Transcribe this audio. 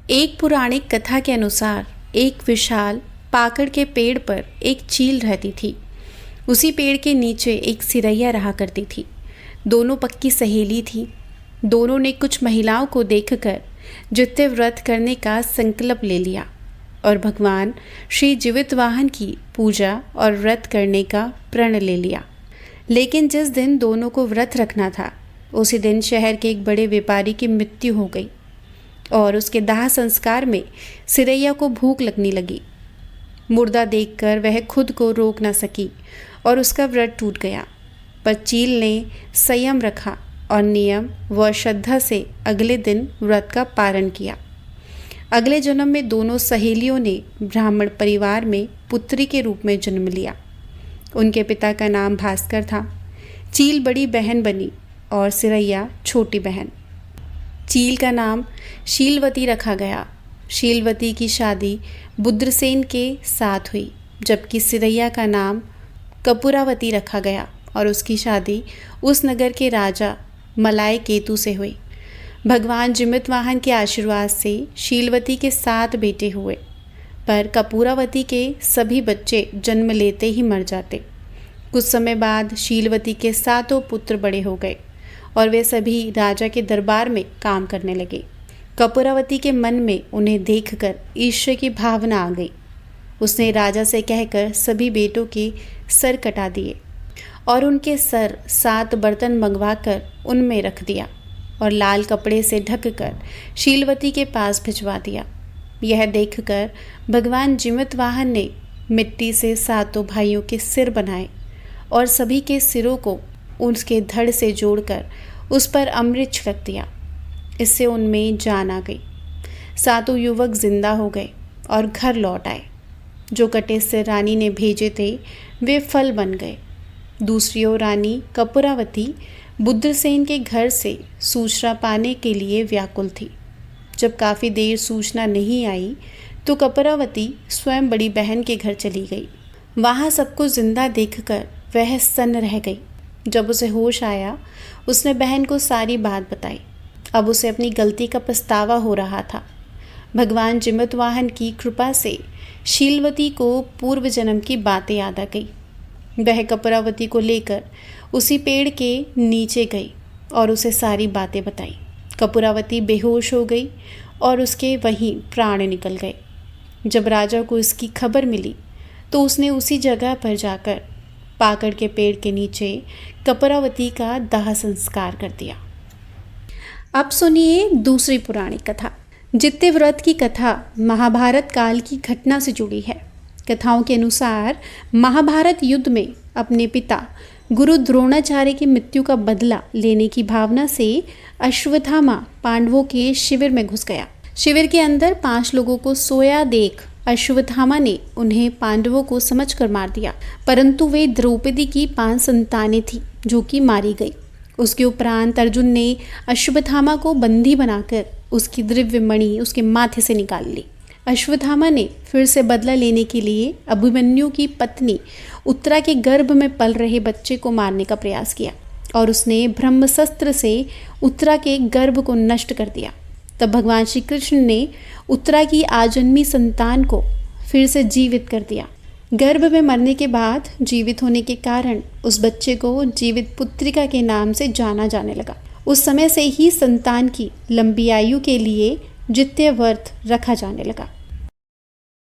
एक पौराणिक कथा के अनुसार एक विशाल पाकड़ के पेड़ पर एक चील रहती थी। उसी पेड़ के नीचे एक सिरैया रहा करती थी। दोनों पक्की सहेली थी। दोनों ने कुछ महिलाओं को देखकर जित्य व्रत करने का संकल्प ले लिया और भगवान श्री जीवितवाहन की पूजा और व्रत करने का प्रण ले लिया। लेकिन जिस दिन दोनों को व्रत रखना था उसी दिन शहर के एक बड़े व्यापारी की मृत्यु हो गई और उसके दाह संस्कार में सिरैया को भूख लगने लगी। मुर्दा देखकर वह खुद को रोक न सकी और उसका व्रत टूट गया। पर चील ने संयम रखा और नियम व श्रद्धा से अगले दिन व्रत का पारण किया। अगले जन्म में दोनों सहेलियों ने ब्राह्मण परिवार में पुत्री के रूप में जन्म लिया। उनके पिता का नाम भास्कर था। चील बड़ी बहन बनी और सिरैया छोटी बहन। चील का नाम शीलवती रखा गया। शीलवती की शादी बुद्रसेन के साथ हुई, जबकि सिरैया का नाम कपूरावती रखा गया और उसकी शादी उस नगर के राजा मलाय केतु से हुई। भगवान जीवितवाहन के आशीर्वाद से शीलवती के 7 बेटे हुए, पर कपूरावती के सभी बच्चे जन्म लेते ही मर जाते। कुछ समय बाद शीलवती के 7 पुत्र बड़े हो गए और वे सभी राजा के दरबार में काम करने लगे। कपूरावती के मन में उन्हें देखकर ईर्ष्या की भावना आ गई। उसने राजा से कहकर सभी बेटों के सर कटा दिए और उनके सर 7 बर्तन मंगवाकर उनमें रख दिया और लाल कपड़े से ढककर शीलवती के पास भिजवा दिया। यह देखकर भगवान जीवितवाहन ने मिट्टी से 7 भाइयों के सिर बनाए और सभी के सिरों को उसके धड़ से जोड़कर उस पर अमृत छिड़क दिया। इससे उनमें जान आ गई। 7 युवक जिंदा हो गए और घर लौट आए। जो कटे सिर रानी ने भेजे थे वे फल बन गए। दूसरी ओर रानी कपूरावती बुद्रसेन के घर से सूचना पाने के लिए व्याकुल थी। जब काफ़ी देर सूचना नहीं आई तो कपूरावती स्वयं बड़ी बहन के घर चली गई। वहाँ सबको जिंदा देखकर वह सन्न रह गई। जब उसे होश आया उसने बहन को सारी बात बताई। अब उसे अपनी गलती का पछतावा हो रहा था। भगवान जीवितवाहन की कृपा से शीलवती को पूर्व जन्म की बातें याद आ गई। वह कपूरावती को लेकर उसी पेड़ के नीचे गई और उसे सारी बातें बताई। कपूरावती बेहोश हो गई और उसके वहीं प्राण निकल गए। जब राजा को इसकी खबर मिली तो उसने उसी जगह पर जाकर पाकड़ के पेड़ के नीचे कपूरावती का दाह संस्कार कर दिया। अब सुनिए दूसरी पुराणिक कथा। जित्य व्रत की कथा महाभारत काल की घटना से जुड़ी है। कथाओं के अनुसार महाभारत युद्ध में अपने पिता गुरु द्रोणाचार्य की मृत्यु का बदला लेने की भावना से अश्वत्थामा पांडवों के शिविर में घुस गया। शिविर के अंदर 5 लोगों को सोया देख अश्वत्थामा ने उन्हें पांडवों को समझकर मार दिया, परंतु वे द्रौपदी की 5 संतानें थीं जो कि मारी गई। उसके उपरांत अर्जुन ने अश्वत्थामा को बंदी बनाकर उसकी दिव्य मणि उसके माथे से निकाल ली। अश्वत्थामा ने फिर से बदला लेने के लिए अभिमन्यु की पत्नी उत्तरा के गर्भ में पल रहे बच्चे को मारने का प्रयास किया और उसने ब्रह्मशस्त्र से उत्तरा के गर्भ को नष्ट कर दिया। तब भगवान श्री कृष्ण ने उत्तरा की आजन्मी संतान को फिर से जीवित कर दिया। गर्भ में मरने के बाद जीवित होने के कारण उस बच्चे को जीवित पुत्रिका के नाम से जाना जाने लगा। उस समय से ही संतान की लंबी आयु के लिए जित्य व्रत रखा जाने लगा।